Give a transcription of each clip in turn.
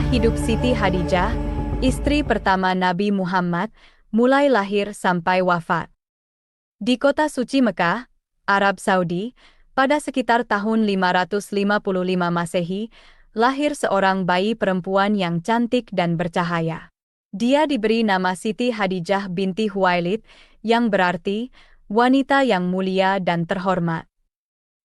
hidup Siti Hadijah, istri pertama Nabi Muhammad, mulai lahir sampai wafat. Di kota suci Mekah, Arab Saudi, pada sekitar tahun 555 Masehi, lahir seorang bayi perempuan yang cantik dan bercahaya. Dia diberi nama Siti Hadijah binti Huwailid, yang berarti wanita yang mulia dan terhormat.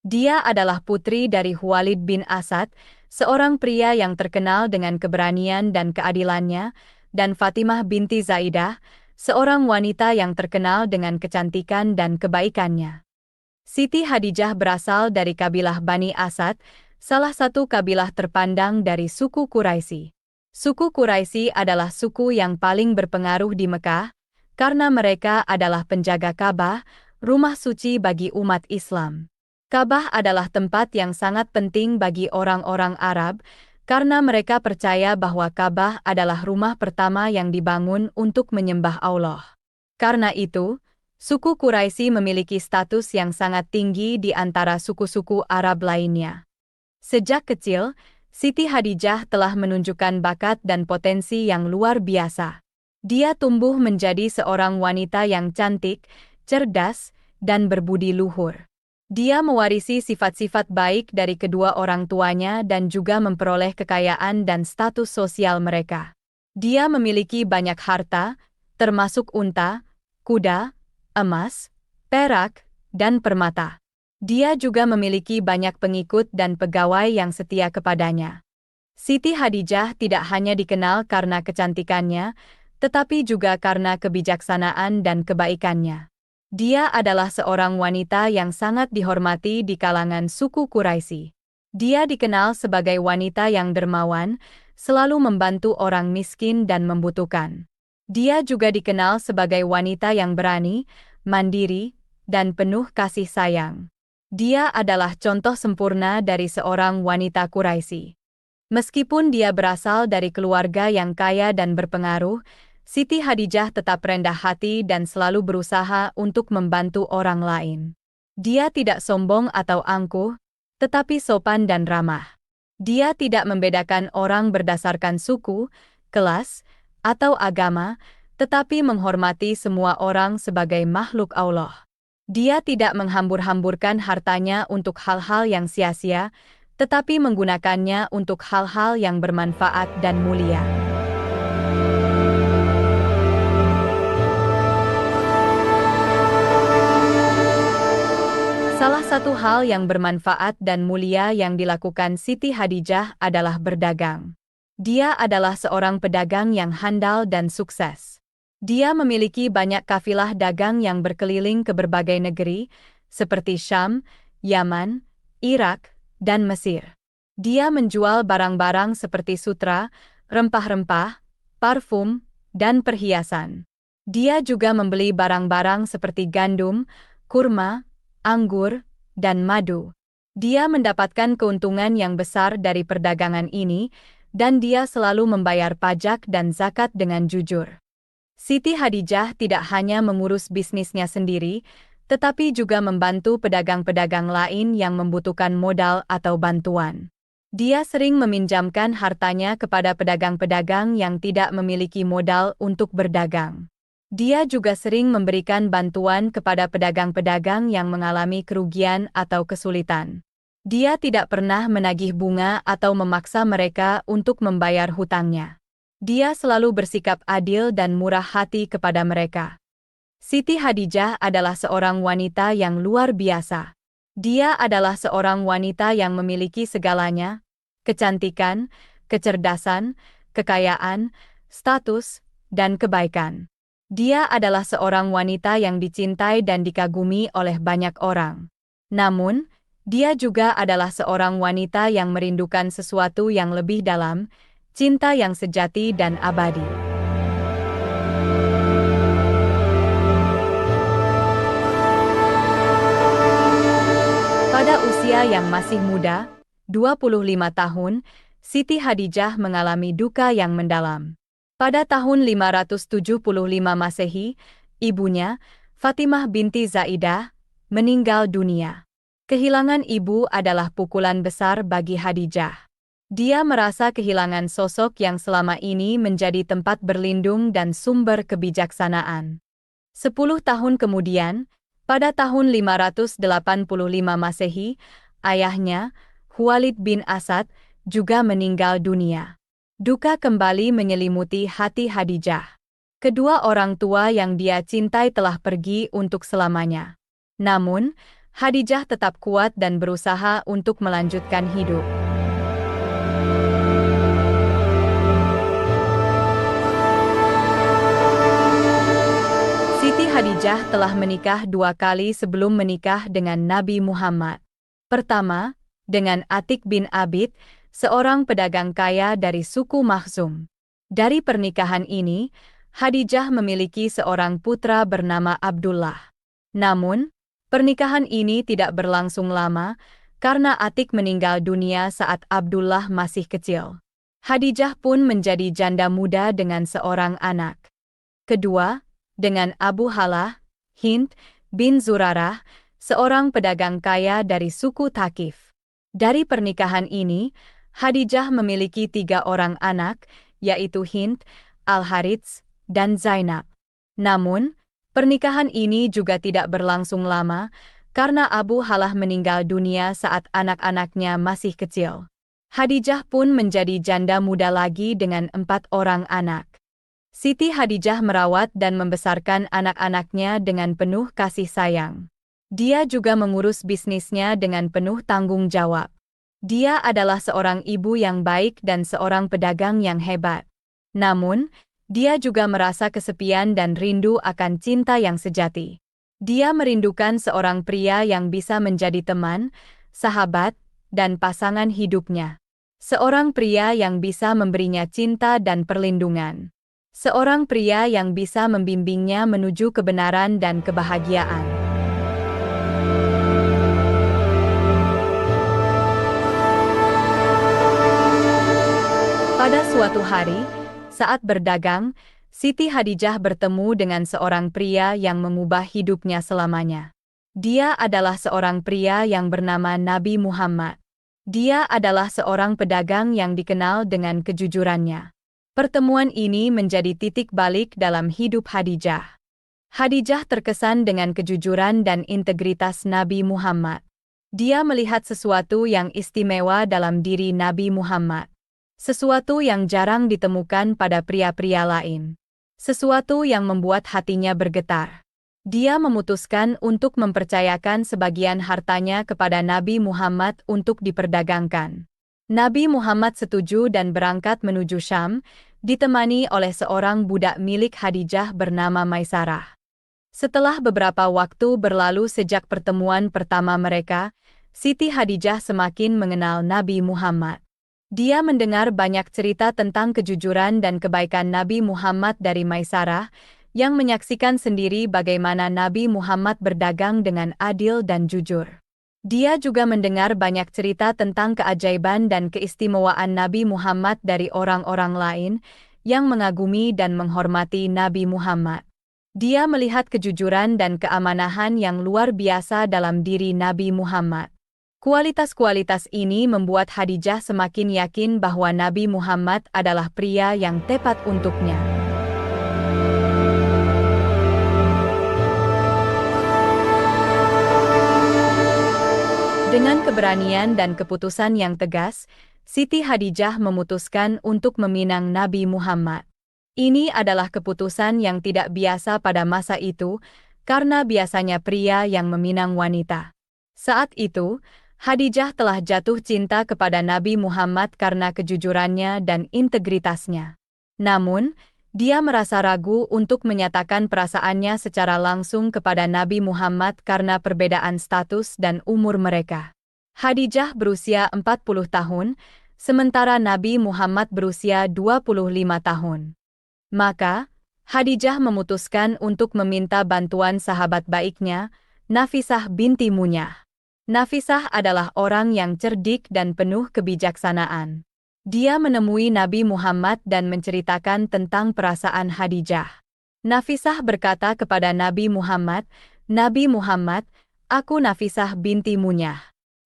Dia adalah putri dari Khuwailid bin Asad, seorang pria yang terkenal dengan keberanian dan keadilannya, dan Fatimah binti Zaidah, seorang wanita yang terkenal dengan kecantikan dan kebaikannya. Siti Hadijah berasal dari kabilah Bani Asad, salah satu kabilah terpandang dari suku Quraisy. Suku Quraisy adalah suku yang paling berpengaruh di Mekah, karena mereka adalah penjaga Ka'bah, rumah suci bagi umat Islam. Ka'bah adalah tempat yang sangat penting bagi orang-orang Arab, karena mereka percaya bahwa Ka'bah adalah rumah pertama yang dibangun untuk menyembah Allah. Karena itu, suku Quraisy memiliki status yang sangat tinggi di antara suku-suku Arab lainnya. Sejak kecil, Siti Hadijah telah menunjukkan bakat dan potensi yang luar biasa. Dia tumbuh menjadi seorang wanita yang cantik, cerdas, dan berbudi luhur. Dia mewarisi sifat-sifat baik dari kedua orang tuanya dan juga memperoleh kekayaan dan status sosial mereka. Dia memiliki banyak harta, termasuk unta, kuda, emas, perak, dan permata. Dia juga memiliki banyak pengikut dan pegawai yang setia kepadanya. Siti Hadijah tidak hanya dikenal karena kecantikannya, tetapi juga karena kebijaksanaan dan kebaikannya. Dia adalah seorang wanita yang sangat dihormati di kalangan suku Quraisy. Dia dikenal sebagai wanita yang dermawan, selalu membantu orang miskin dan membutuhkan. Dia juga dikenal sebagai wanita yang berani, mandiri, dan penuh kasih sayang. Dia adalah contoh sempurna dari seorang wanita Quraisy. Meskipun dia berasal dari keluarga yang kaya dan berpengaruh, Siti Hadijah tetap rendah hati dan selalu berusaha untuk membantu orang lain. Dia tidak sombong atau angkuh, tetapi sopan dan ramah. Dia tidak membedakan orang berdasarkan suku, kelas, atau agama, tetapi menghormati semua orang sebagai makhluk Allah. Dia tidak menghambur-hamburkan hartanya untuk hal-hal yang sia-sia, tetapi menggunakannya untuk hal-hal yang bermanfaat dan mulia. Salah satu hal yang bermanfaat dan mulia yang dilakukan Siti Hadijah adalah berdagang. Dia adalah seorang pedagang yang handal dan sukses. Dia memiliki banyak kafilah dagang yang berkeliling ke berbagai negeri, seperti Syam, Yaman, Irak, dan Mesir. Dia menjual barang-barang seperti sutra, rempah-rempah, parfum, dan perhiasan. Dia juga membeli barang-barang seperti gandum, kurma, anggur, dan madu. Dia mendapatkan keuntungan yang besar dari perdagangan ini, dan dia selalu membayar pajak dan zakat dengan jujur. Siti Hadijah tidak hanya mengurus bisnisnya sendiri, tetapi juga membantu pedagang-pedagang lain yang membutuhkan modal atau bantuan. Dia sering meminjamkan hartanya kepada pedagang-pedagang yang tidak memiliki modal untuk berdagang. Dia juga sering memberikan bantuan kepada pedagang-pedagang yang mengalami kerugian atau kesulitan. Dia tidak pernah menagih bunga atau memaksa mereka untuk membayar hutangnya. Dia selalu bersikap adil dan murah hati kepada mereka. Siti Hadijah adalah seorang wanita yang luar biasa. Dia adalah seorang wanita yang memiliki segalanya: kecantikan, kecerdasan, kekayaan, status, dan kebaikan. Dia adalah seorang wanita yang dicintai dan dikagumi oleh banyak orang. Namun, dia juga adalah seorang wanita yang merindukan sesuatu yang lebih dalam, cinta yang sejati dan abadi. Pada usia yang masih muda, 25 tahun, Siti Hadijah mengalami duka yang mendalam. Pada tahun 575 Masehi, ibunya, Fatimah binti Zaidah, meninggal dunia. Kehilangan ibu adalah pukulan besar bagi Hadijah. Dia merasa kehilangan sosok yang selama ini menjadi tempat berlindung dan sumber kebijaksanaan. 10 tahun kemudian, pada tahun 585 Masehi, ayahnya, Khuwailid bin Asad, juga meninggal dunia. Duka kembali menyelimuti hati Khadijah. Kedua orang tua yang dia cintai telah pergi untuk selamanya. Namun, Khadijah tetap kuat dan berusaha untuk melanjutkan hidup. Siti Khadijah telah menikah 2 kali sebelum menikah dengan Nabi Muhammad. Pertama, dengan Atik bin Abid, seorang pedagang kaya dari suku Makhzum. Dari pernikahan ini, Khadijah memiliki seorang putra bernama Abdullah. Namun, pernikahan ini tidak berlangsung lama karena Atik meninggal dunia saat Abdullah masih kecil. Khadijah pun menjadi janda muda dengan seorang anak. Kedua, dengan Abu Halah, Hind bin Zurarah, seorang pedagang kaya dari suku Thaqif. Dari pernikahan ini, Khadijah memiliki 3 orang anak, yaitu Hind, Al-Harits, dan Zainab. Namun, pernikahan ini juga tidak berlangsung lama, karena Abu Halah meninggal dunia saat anak-anaknya masih kecil. Khadijah pun menjadi janda muda lagi dengan 4 orang anak. Siti Khadijah merawat dan membesarkan anak-anaknya dengan penuh kasih sayang. Dia juga mengurus bisnisnya dengan penuh tanggung jawab. Dia adalah seorang ibu yang baik dan seorang pedagang yang hebat. Namun, dia juga merasa kesepian dan rindu akan cinta yang sejati. Dia merindukan seorang pria yang bisa menjadi teman, sahabat, dan pasangan hidupnya. Seorang pria yang bisa memberinya cinta dan perlindungan. Seorang pria yang bisa membimbingnya menuju kebenaran dan kebahagiaan. Pada suatu hari, saat berdagang, Siti Khadijah bertemu dengan seorang pria yang mengubah hidupnya selamanya. Dia adalah seorang pria yang bernama Nabi Muhammad. Dia adalah seorang pedagang yang dikenal dengan kejujurannya. Pertemuan ini menjadi titik balik dalam hidup Khadijah. Khadijah terkesan dengan kejujuran dan integritas Nabi Muhammad. Dia melihat sesuatu yang istimewa dalam diri Nabi Muhammad. Sesuatu yang jarang ditemukan pada pria-pria lain. Sesuatu yang membuat hatinya bergetar. Dia memutuskan untuk mempercayakan sebagian hartanya kepada Nabi Muhammad untuk diperdagangkan. Nabi Muhammad setuju dan berangkat menuju Syam, ditemani oleh seorang budak milik Khadijah bernama Maisarah. Setelah beberapa waktu berlalu sejak pertemuan pertama mereka, Siti Khadijah semakin mengenal Nabi Muhammad. Dia mendengar banyak cerita tentang kejujuran dan kebaikan Nabi Muhammad dari Maisarah, yang menyaksikan sendiri bagaimana Nabi Muhammad berdagang dengan adil dan jujur. Dia juga mendengar banyak cerita tentang keajaiban dan keistimewaan Nabi Muhammad dari orang-orang lain yang mengagumi dan menghormati Nabi Muhammad. Dia melihat kejujuran dan keamanahan yang luar biasa dalam diri Nabi Muhammad. Kualitas-kualitas ini membuat Khadijah semakin yakin bahwa Nabi Muhammad adalah pria yang tepat untuknya. Dengan keberanian dan keputusan yang tegas, Siti Khadijah memutuskan untuk meminang Nabi Muhammad. Ini adalah keputusan yang tidak biasa pada masa itu, karena biasanya pria yang meminang wanita. Saat itu, Khadijah telah jatuh cinta kepada Nabi Muhammad karena kejujurannya dan integritasnya. Namun, dia merasa ragu untuk menyatakan perasaannya secara langsung kepada Nabi Muhammad karena perbedaan status dan umur mereka. Khadijah berusia 40 tahun, sementara Nabi Muhammad berusia 25 tahun. Maka, Khadijah memutuskan untuk meminta bantuan sahabat baiknya, Nafisah binti Munyah. Nafisah adalah orang yang cerdik dan penuh kebijaksanaan. Dia menemui Nabi Muhammad dan menceritakan tentang perasaan Khadijah. Nafisah berkata kepada Nabi Muhammad, "Nabi Muhammad, aku Nafisah binti Munyah.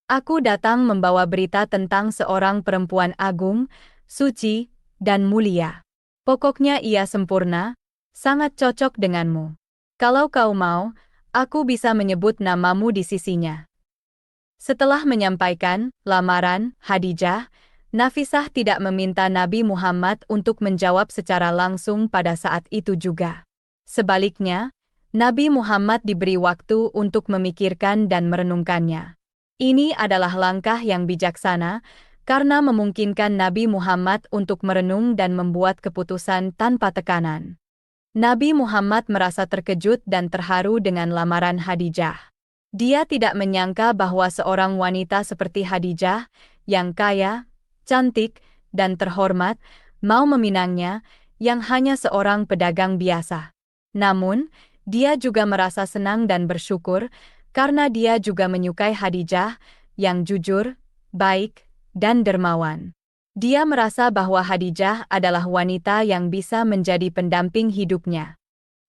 Aku datang membawa berita tentang seorang perempuan agung, suci, dan mulia. Pokoknya ia sempurna, sangat cocok denganmu. Kalau kau mau, aku bisa menyebut namamu di sisinya. Setelah menyampaikan lamaran Khadijah, Nafisah tidak meminta Nabi Muhammad untuk menjawab secara langsung pada saat itu juga. Sebaliknya, Nabi Muhammad diberi waktu untuk memikirkan dan merenungkannya. Ini adalah langkah yang bijaksana, karena memungkinkan Nabi Muhammad untuk merenung dan membuat keputusan tanpa tekanan. Nabi Muhammad merasa terkejut dan terharu dengan lamaran Khadijah. Dia tidak menyangka bahwa seorang wanita seperti Khadijah, yang kaya, cantik, dan terhormat, mau meminangnya, yang hanya seorang pedagang biasa. Namun, dia juga merasa senang dan bersyukur, karena dia juga menyukai Khadijah, yang jujur, baik, dan dermawan. Dia merasa bahwa Khadijah adalah wanita yang bisa menjadi pendamping hidupnya.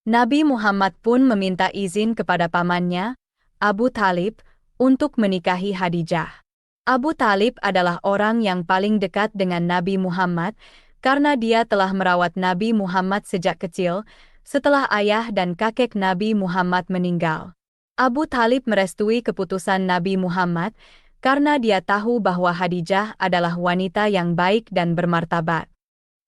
Nabi Muhammad pun meminta izin kepada pamannya, Abu Thalib, untuk menikahi Khadijah. Abu Thalib adalah orang yang paling dekat dengan Nabi Muhammad, karena dia telah merawat Nabi Muhammad sejak kecil, setelah ayah dan kakek Nabi Muhammad meninggal. Abu Thalib merestui keputusan Nabi Muhammad, karena dia tahu bahwa Khadijah adalah wanita yang baik dan bermartabat.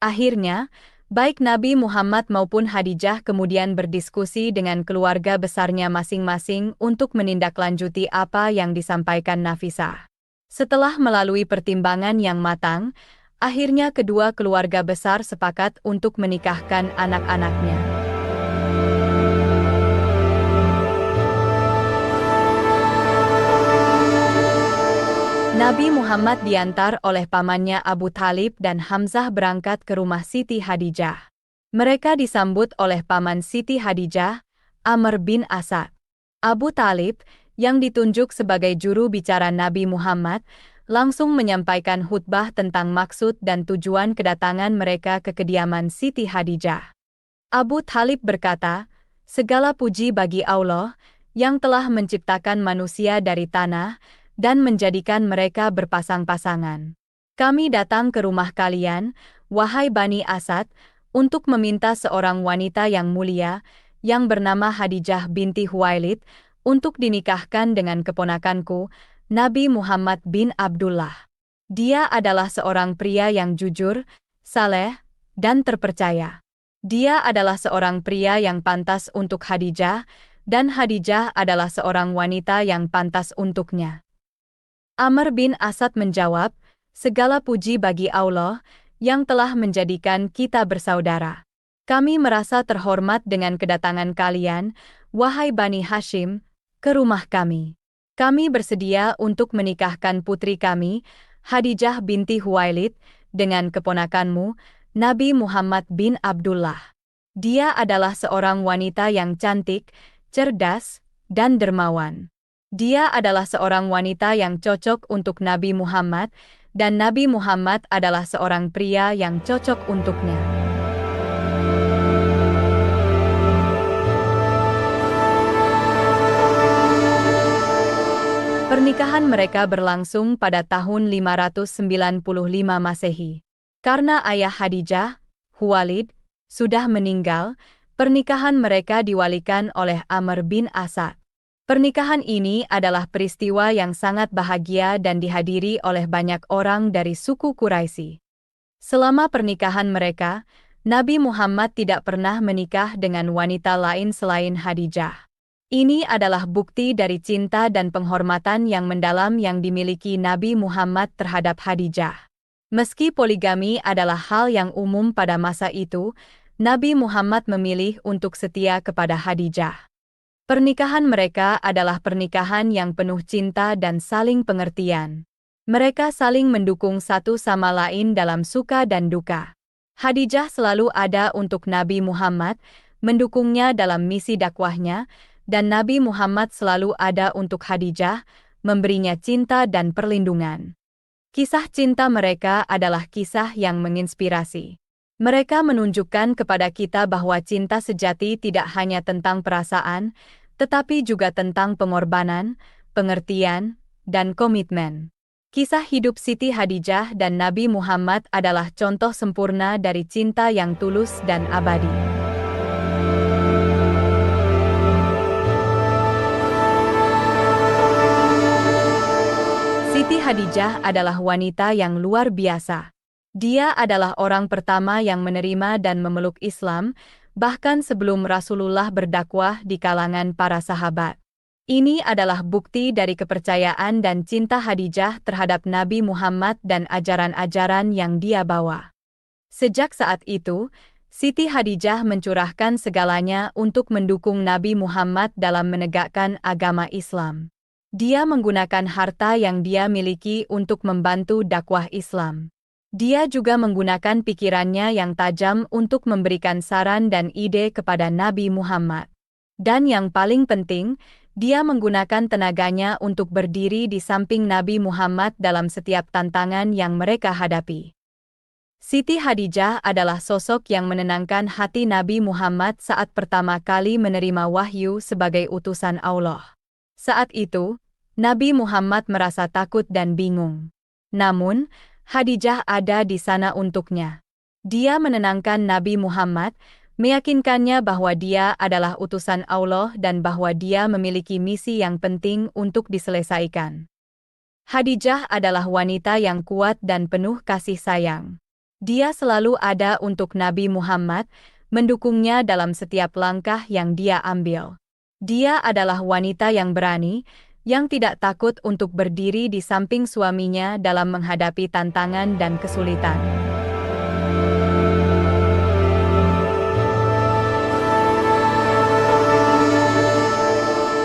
Akhirnya, baik Nabi Muhammad maupun Khadijah kemudian berdiskusi dengan keluarga besarnya masing-masing untuk menindaklanjuti apa yang disampaikan Nafisah. Setelah melalui pertimbangan yang matang, akhirnya kedua keluarga besar sepakat untuk menikahkan anak-anaknya. Nabi Muhammad diantar oleh pamannya Abu Thalib dan Hamzah berangkat ke rumah Siti Khadijah. Mereka disambut oleh paman Siti Khadijah, Amr bin Asad. Abu Thalib, yang ditunjuk sebagai juru bicara Nabi Muhammad, langsung menyampaikan khutbah tentang maksud dan tujuan kedatangan mereka ke kediaman Siti Khadijah. Abu Thalib berkata, "Segala puji bagi Allah, yang telah menciptakan manusia dari tanah, dan menjadikan mereka berpasang-pasangan. Kami datang ke rumah kalian, wahai Bani Asad, untuk meminta seorang wanita yang mulia, yang bernama Khadijah binti Khuwailid, untuk dinikahkan dengan keponakanku, Nabi Muhammad bin Abdullah. Dia adalah seorang pria yang jujur, saleh, dan terpercaya. Dia adalah seorang pria yang pantas untuk Khadijah, dan Khadijah adalah seorang wanita yang pantas untuknya." Amr bin Asad menjawab, "Segala puji bagi Allah, yang telah menjadikan kita bersaudara. Kami merasa terhormat dengan kedatangan kalian, wahai Bani Hashim, ke rumah kami. Kami bersedia untuk menikahkan putri kami, Khadijah binti Khuwailid, dengan keponakanmu, Nabi Muhammad bin Abdullah. Dia adalah seorang wanita yang cantik, cerdas, dan dermawan. Dia adalah seorang wanita yang cocok untuk Nabi Muhammad, dan Nabi Muhammad adalah seorang pria yang cocok untuknya." Pernikahan mereka berlangsung pada tahun 595 Masehi. Karena ayah Khadijah, Khuwailid, sudah meninggal, pernikahan mereka diwalikan oleh Amr bin Asad. Pernikahan ini adalah peristiwa yang sangat bahagia dan dihadiri oleh banyak orang dari suku Quraisy. Selama pernikahan mereka, Nabi Muhammad tidak pernah menikah dengan wanita lain selain Khadijah. Ini adalah bukti dari cinta dan penghormatan yang mendalam yang dimiliki Nabi Muhammad terhadap Khadijah. Meski poligami adalah hal yang umum pada masa itu, Nabi Muhammad memilih untuk setia kepada Khadijah. Pernikahan mereka adalah pernikahan yang penuh cinta dan saling pengertian. Mereka saling mendukung satu sama lain dalam suka dan duka. Khadijah selalu ada untuk Nabi Muhammad, mendukungnya dalam misi dakwahnya, dan Nabi Muhammad selalu ada untuk Khadijah, memberinya cinta dan perlindungan. Kisah cinta mereka adalah kisah yang menginspirasi. Mereka menunjukkan kepada kita bahwa cinta sejati tidak hanya tentang perasaan, tetapi juga tentang pengorbanan, pengertian, dan komitmen. Kisah hidup Siti Hadijah dan Nabi Muhammad adalah contoh sempurna dari cinta yang tulus dan abadi. Siti Hadijah adalah wanita yang luar biasa. Dia adalah orang pertama yang menerima dan memeluk Islam, bahkan sebelum Rasulullah berdakwah di kalangan para sahabat. Ini adalah bukti dari kepercayaan dan cinta Hadijah terhadap Nabi Muhammad dan ajaran-ajaran yang dia bawa. Sejak saat itu, Siti Hadijah mencurahkan segalanya untuk mendukung Nabi Muhammad dalam menegakkan agama Islam. Dia menggunakan harta yang dia miliki untuk membantu dakwah Islam. Dia juga menggunakan pikirannya yang tajam untuk memberikan saran dan ide kepada Nabi Muhammad. Dan yang paling penting, dia menggunakan tenaganya untuk berdiri di samping Nabi Muhammad dalam setiap tantangan yang mereka hadapi. Siti Hadijah adalah sosok yang menenangkan hati Nabi Muhammad saat pertama kali menerima wahyu sebagai utusan Allah. Saat itu, Nabi Muhammad merasa takut dan bingung. Namun, Hadijah ada di sana untuknya. Dia menenangkan Nabi Muhammad, meyakinkannya bahwa dia adalah utusan Allah dan bahwa dia memiliki misi yang penting untuk diselesaikan. Hadijah adalah wanita yang kuat dan penuh kasih sayang. Dia selalu ada untuk Nabi Muhammad, mendukungnya dalam setiap langkah yang dia ambil. Dia adalah wanita yang berani, yang tidak takut untuk berdiri di samping suaminya dalam menghadapi tantangan dan kesulitan.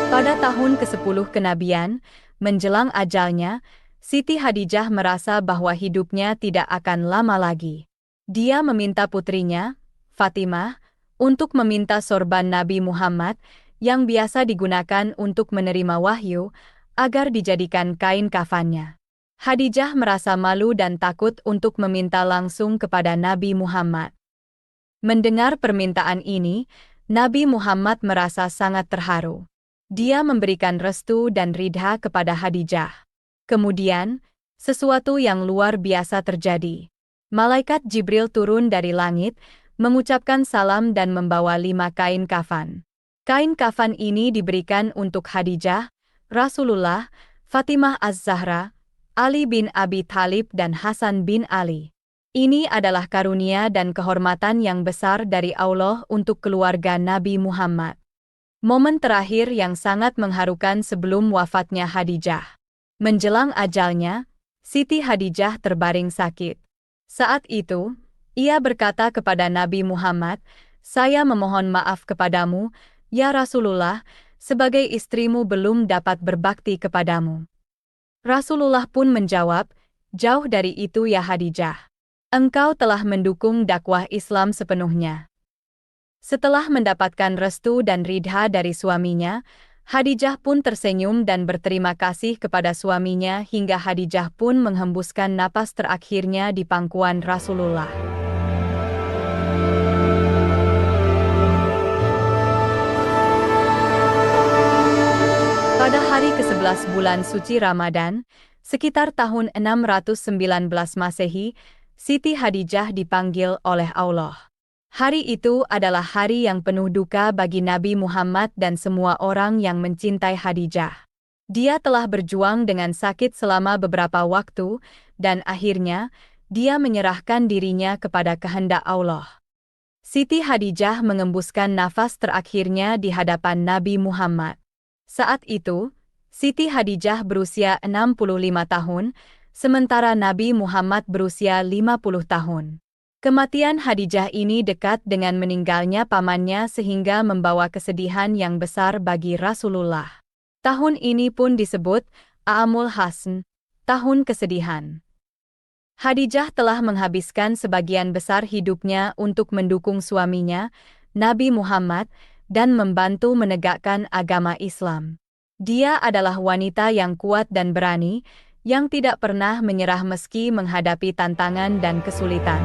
Pada tahun ke-10 kenabian, menjelang ajalnya, Siti Hadijah merasa bahwa hidupnya tidak akan lama lagi. Dia meminta putrinya, Fatimah, untuk meminta sorban Nabi Muhammad, yang biasa digunakan untuk menerima wahyu, agar dijadikan kain kafannya. Hadijah merasa malu dan takut untuk meminta langsung kepada Nabi Muhammad. Mendengar permintaan ini, Nabi Muhammad merasa sangat terharu. Dia memberikan restu dan ridha kepada Hadijah. Kemudian, sesuatu yang luar biasa terjadi. Malaikat Jibril turun dari langit, mengucapkan salam dan membawa 5 kain kafan. Kain kafan ini diberikan untuk Hadijah, Rasulullah, Fatimah Az-Zahra, Ali bin Abi Thalib dan Hasan bin Ali. Ini adalah karunia dan kehormatan yang besar dari Allah untuk keluarga Nabi Muhammad. Momen terakhir yang sangat mengharukan sebelum wafatnya Hadijah. Menjelang ajalnya, Siti Hadijah terbaring sakit. Saat itu, ia berkata kepada Nabi Muhammad, "Saya memohon maaf kepadamu, ya Rasulullah, sebagai istrimu belum dapat berbakti kepadamu." Rasulullah pun menjawab, "Jauh dari itu ya Hadijah. Engkau telah mendukung dakwah Islam sepenuhnya." Setelah mendapatkan restu dan ridha dari suaminya, Hadijah pun tersenyum dan berterima kasih kepada suaminya hingga Hadijah pun menghembuskan napas terakhirnya di pangkuan Rasulullah. Pada hari ke-11 bulan suci Ramadan, sekitar tahun 619 Masehi, Siti Hadijah dipanggil oleh Allah. Hari itu adalah hari yang penuh duka bagi Nabi Muhammad dan semua orang yang mencintai Hadijah. Dia telah berjuang dengan sakit selama beberapa waktu, dan akhirnya, dia menyerahkan dirinya kepada kehendak Allah. Siti Hadijah mengembuskan nafas terakhirnya di hadapan Nabi Muhammad. Saat itu, Siti Hadijah berusia 65 tahun, sementara Nabi Muhammad berusia 50 tahun. Kematian Hadijah ini dekat dengan meninggalnya pamannya sehingga membawa kesedihan yang besar bagi Rasulullah. Tahun ini pun disebut Aamul Hazn, tahun kesedihan. Hadijah telah menghabiskan sebagian besar hidupnya untuk mendukung suaminya, Nabi Muhammad, dan membantu menegakkan agama Islam. Dia adalah wanita yang kuat dan berani, yang tidak pernah menyerah meski menghadapi tantangan dan kesulitan.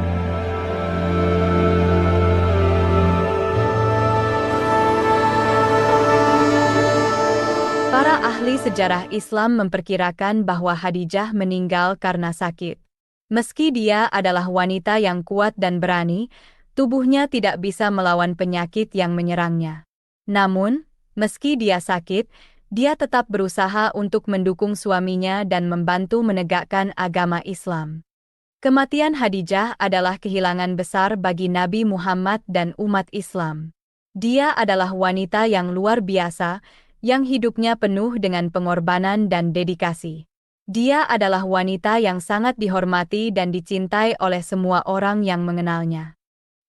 Para ahli ahli sejarah Islam memperkirakan bahwa Khadijah meninggal karena sakit. Meski dia adalah wanita yang kuat dan berani, tubuhnya tidak bisa melawan penyakit yang menyerangnya. Namun, meski dia sakit, dia tetap berusaha untuk mendukung suaminya dan membantu menegakkan agama Islam. Kematian Khadijah adalah kehilangan besar bagi Nabi Muhammad dan umat Islam. Dia adalah wanita yang luar biasa, yang hidupnya penuh dengan pengorbanan dan dedikasi. Dia adalah wanita yang sangat dihormati dan dicintai oleh semua orang yang mengenalnya.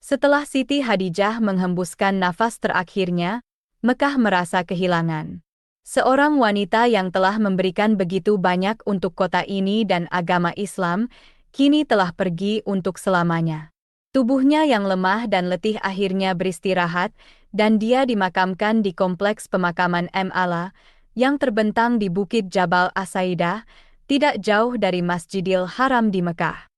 Setelah Siti Khadijah menghembuskan nafas terakhirnya, Mekah merasa kehilangan seorang wanita yang telah memberikan begitu banyak untuk kota ini dan agama Islam, kini telah pergi untuk selamanya. Tubuhnya yang lemah dan letih akhirnya beristirahat, dan dia dimakamkan di kompleks pemakaman Ala, yang terbentang di Bukit Jabal As-Saidah, tidak jauh dari Masjidil Haram di Mekah.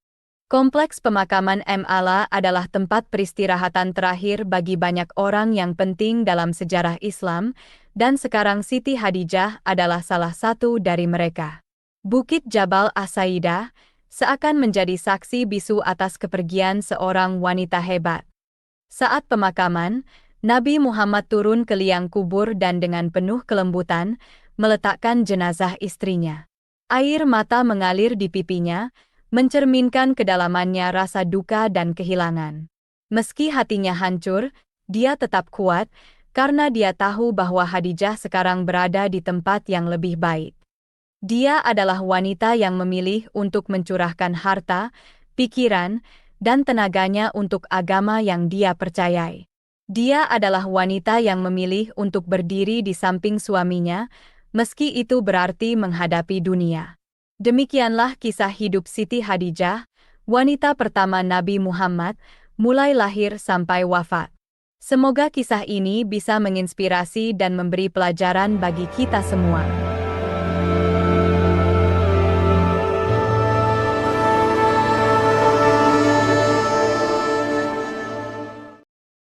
Kompleks pemakaman Ala adalah tempat peristirahatan terakhir bagi banyak orang yang penting dalam sejarah Islam, dan sekarang Siti Khadijah adalah salah satu dari mereka. Bukit Jabal As-Saidah seakan menjadi saksi bisu atas kepergian seorang wanita hebat. Saat pemakaman, Nabi Muhammad turun ke liang kubur dan dengan penuh kelembutan, meletakkan jenazah istrinya. Air mata mengalir di pipinya, mencerminkan kedalamannya rasa duka dan kehilangan. Meski hatinya hancur, dia tetap kuat, karena dia tahu bahwa Khadijah sekarang berada di tempat yang lebih baik. Dia adalah wanita yang memilih untuk mencurahkan harta, pikiran, dan tenaganya untuk agama yang dia percayai. Dia adalah wanita yang memilih untuk berdiri di samping suaminya, meski itu berarti menghadapi dunia. Demikianlah kisah hidup Siti Khadijah, wanita pertama Nabi Muhammad, mulai lahir sampai wafat. Semoga kisah ini bisa menginspirasi dan memberi pelajaran bagi kita semua.